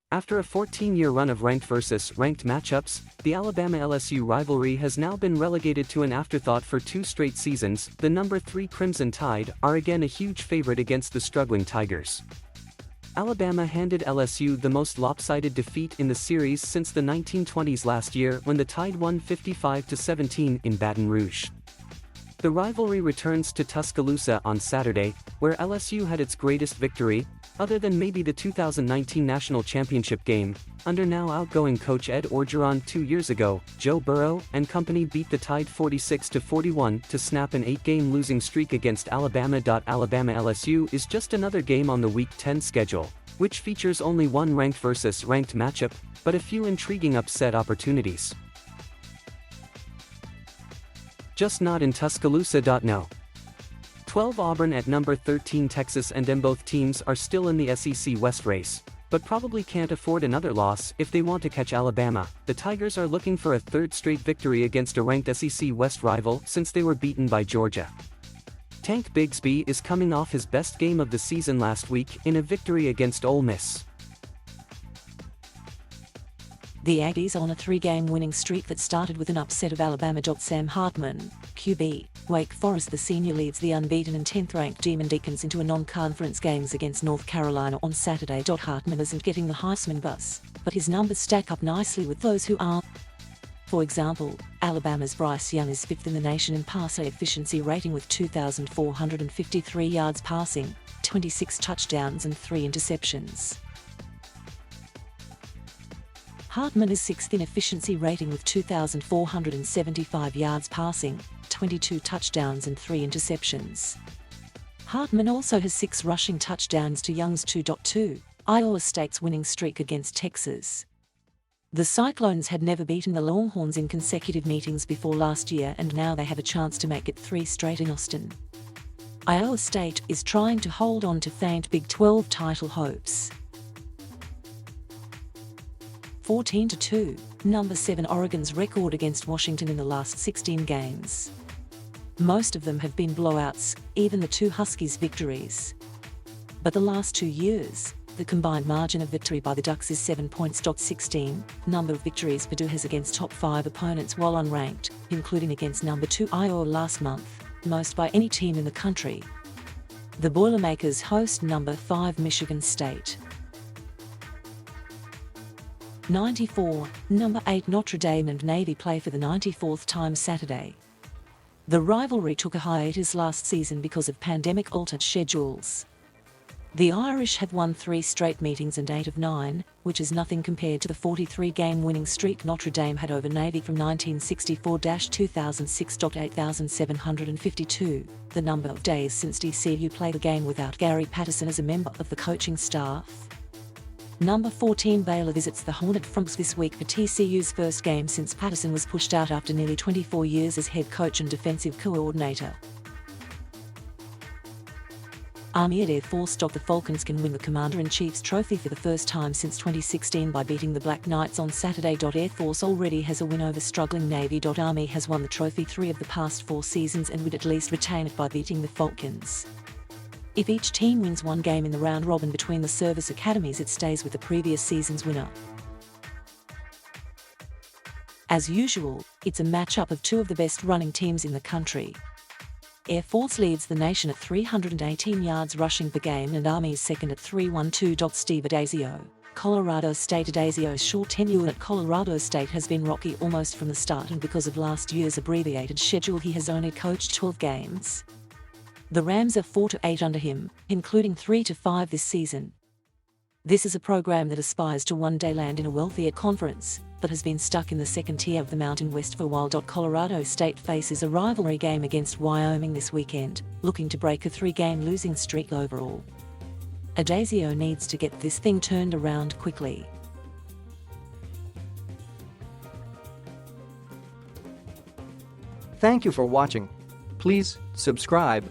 After a 14-year run of ranked versus ranked matchups, the Alabama-LSU rivalry has now been relegated to an afterthought for 2 straight seasons. The number 3 Crimson Tide are again a huge favorite against the struggling Tigers. Alabama handed LSU the most lopsided defeat in the series since the 1920s last year when the Tide won 55-17 in Baton Rouge. The rivalry returns to Tuscaloosa on Saturday, where LSU had its greatest victory, other than maybe the 2019 National Championship game, under now outgoing coach Ed Orgeron. 2 years ago, Joe Burrow and company beat the Tide 46-41 to snap an 8-game losing streak against Alabama. Alabama-LSU is just another game on the Week 10 schedule, which features only one ranked versus ranked matchup, but a few intriguing upset opportunities. Just not in Tuscaloosa. No. 12 Auburn at number 13 Texas A&M. Both teams are still in the SEC West race, but probably can't afford another loss if they want to catch Alabama. The Tigers are looking for a third straight victory against a ranked SEC West rival since they were beaten by Georgia. Tank Bigsby is coming off his best game of the season last week in a victory against Ole Miss. The Aggies are on a 3-game winning streak that started with an upset of Alabama. Sam Hartman, QB, Wake Forest. The senior leads the unbeaten and 10th-ranked Demon Deacons into a non-conference games against North Carolina on Saturday. Hartman isn't getting the Heisman buzz, but his numbers stack up nicely with those who are. For example, Alabama's Bryce Young is 5th in the nation in passer efficiency rating with 2,453 yards passing, 26 touchdowns and 3 interceptions. Hartman is 6th in efficiency rating with 2,475 yards passing, 22 touchdowns and 3 interceptions. Hartman also has 6 rushing touchdowns to Young's 2.2, Iowa State's winning streak against Texas. The Cyclones had never beaten the Longhorns in consecutive meetings before last year, and now they have a chance to make it 3 straight in Austin. Iowa State is trying to hold on to faint Big 12 title hopes. 14-2, number 7 Oregon's record against Washington in the last 16 games. Most of them have been blowouts, even the 2 Huskies victories. But the last 2 years, the combined margin of victory by the Ducks is 7 points. 16, number of victories Purdue has against top 5 opponents while unranked, including against number 2 Iowa last month, most by any team in the country. The Boilermakers host number 5 Michigan State. 94, number 8 Notre Dame and Navy play for the 94th time Saturday. The rivalry took a hiatus last season because of pandemic-altered schedules. The Irish have won 3 straight meetings and 8 of 9, which is nothing compared to the 43-game winning streak Notre Dame had over Navy from 1964-2006. 8,752, the number of days since TCU played a game without Gary Patterson as a member of the coaching staff. Number 14 Baylor visits the Horned Frogs this week for TCU's first game since Patterson was pushed out after nearly 24 years as head coach and defensive coordinator. Army at Air Force. The Falcons can win the Commander-in-Chief's trophy for the first time since 2016 by beating the Black Knights on Saturday. Air Force already has a win over struggling Navy. Army has won the trophy 3 of the past 4 seasons and would at least retain it by beating the Falcons. If each team wins one game in the round robin between the service academies, it stays with the previous season's winner. As usual, it's a matchup of 2 of the best running teams in the country. Air Force leads the nation at 318 yards rushing per game and Army is second at 312. Steve Adazio, Colorado State. Adazio's short tenure at Colorado State has been rocky almost from the start, and because of last year's abbreviated schedule he has only coached 12 games. The Rams are 4-8 under him, including 3-5 this season. This is a program that aspires to one day land in a wealthier conference, but has been stuck in the second tier of the Mountain West for a while. Colorado State faces a rivalry game against Wyoming this weekend, looking to break a 3-game losing streak overall. Adazio needs to get this thing turned around quickly. Thank you for watching. Please subscribe